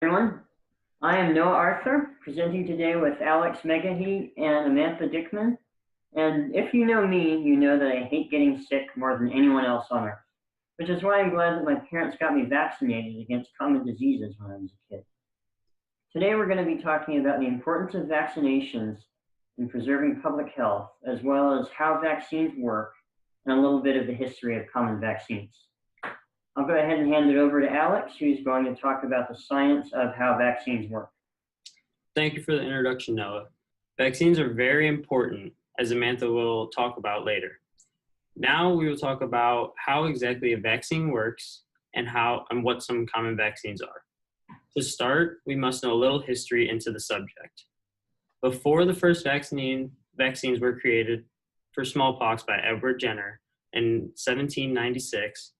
Everyone. I am Noah Arthur, presenting today with Alex Megahe and Amantha Dickman. And if you know me, you know that I hate getting sick more than anyone else on earth, which is why I'm glad that my parents got me vaccinated against common diseases when I was a kid. Today we're going to be talking about the importance of vaccinations in preserving public health, as well as how vaccines work, and a little bit of the history of common vaccines. I'll go ahead and hand it over to Alex, who's going to talk about the science of how vaccines work. Thank you for the introduction, Noah. Vaccines are very important, as Amantha will talk about later. Now we will talk about how exactly a vaccine works and what some common vaccines are. To start, we must know a little history into the subject. Before the first vaccines were created for smallpox by Edward Jenner in 1796,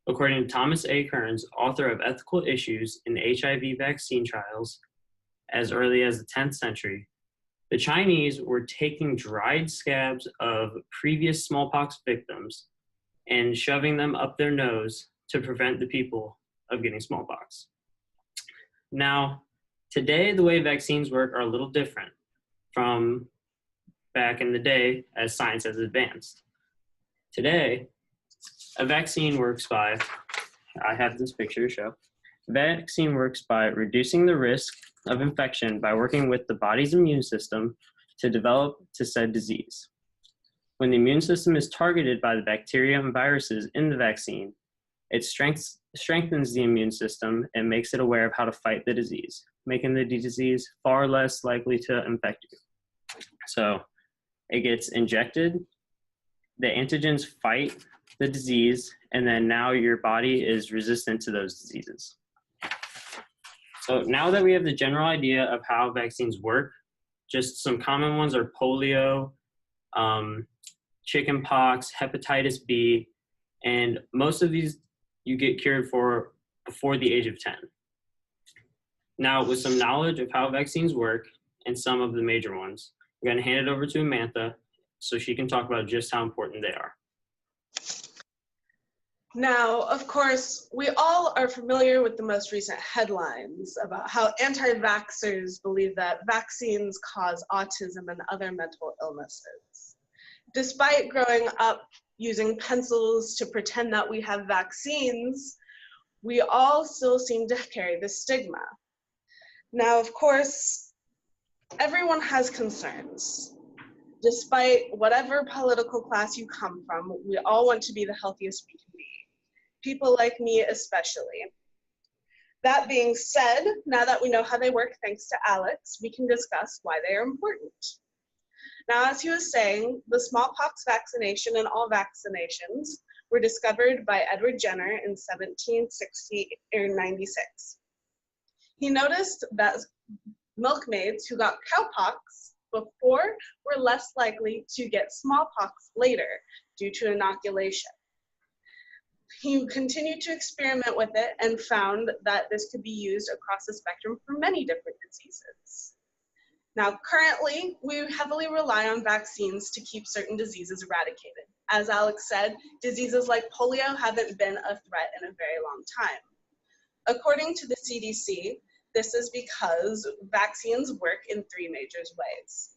according to Thomas A. Kearns, author of Ethical Issues in HIV Vaccine Trials, as early as the 10th century, the Chinese were taking dried scabs of previous smallpox victims and shoving them up their nose to prevent the people of getting smallpox. Now, today, the way vaccines work are a little different from back in the day as science has advanced. Today, a vaccine works by, I have this picture to show. A vaccine works by reducing the risk of infection by working with the body's immune system to develop to said disease. When the immune system is targeted by the bacteria and viruses in the vaccine, it strengthens the immune system and makes it aware of how to fight the disease, making the disease far less likely to infect you. So it gets injected, the antigens fight the disease, and then now your body is resistant to those diseases. So now that we have the general idea of how vaccines work, just some common ones are polio, chickenpox, hepatitis B, and most of these you get cured for before the age of 10. Now, with some knowledge of how vaccines work and some of the major ones, I'm going to hand it over to Amantha so she can talk about just how important they are. Now, of course, we all are familiar with the most recent headlines about how anti-vaxxers believe that vaccines cause autism and other mental illnesses. Despite growing up using pencils to pretend that we have vaccines, we all still seem to carry this stigma. Now, of course, everyone has concerns. Despite whatever political class you come from, we all want to be the healthiest we can be. People like me especially. That being said, now that we know how they work thanks to Alex, we can discuss why they are important. Now, as he was saying, the smallpox vaccination and all vaccinations were discovered by Edward Jenner in 1760 or 96. He noticed that milkmaids who got cowpox before were less likely to get smallpox later due to inoculation. He continued to experiment with it and found that this could be used across the spectrum for many different diseases. Now, currently, we heavily rely on vaccines to keep certain diseases eradicated. As Alex said, diseases like polio haven't been a threat in a very long time. According to the CDC, this is because vaccines work in three major ways.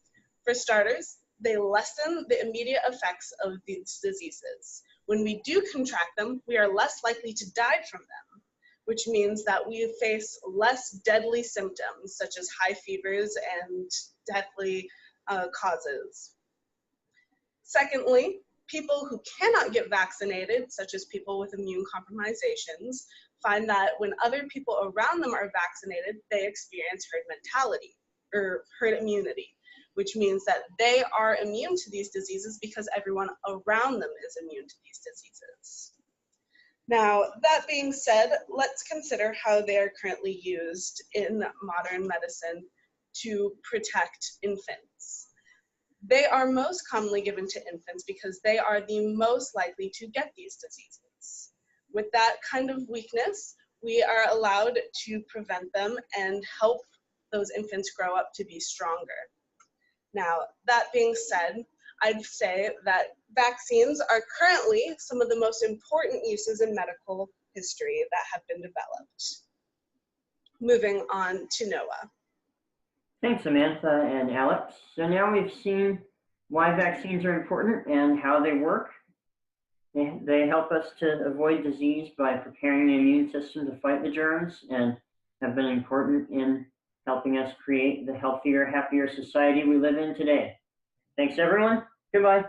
For starters, they lessen the immediate effects of these diseases. When we do contract them, we are less likely to die from them, which means that we face less deadly symptoms, such as high fevers and deathly causes. Secondly, people who cannot get vaccinated, such as people with immune compromisations, find that when other people around them are vaccinated, they experience herd mentality, or herd immunity, which means that they are immune to these diseases because everyone around them is immune to these diseases. Now, that being said, let's consider how they are currently used in modern medicine to protect infants. They are most commonly given to infants because they are the most likely to get these diseases. With that kind of weakness, we are allowed to prevent them and help those infants grow up to be stronger. Now, that being said, I'd say that vaccines are currently some of the most important uses in medical history that have been developed. moving on to Noah. Thanks, Amantha and Alex. So now we've seen why vaccines are important and how they work. They help us to avoid disease by preparing the immune system to fight the germs and have been important in helping us create the healthier, happier society we live in today. Thanks, everyone. Goodbye.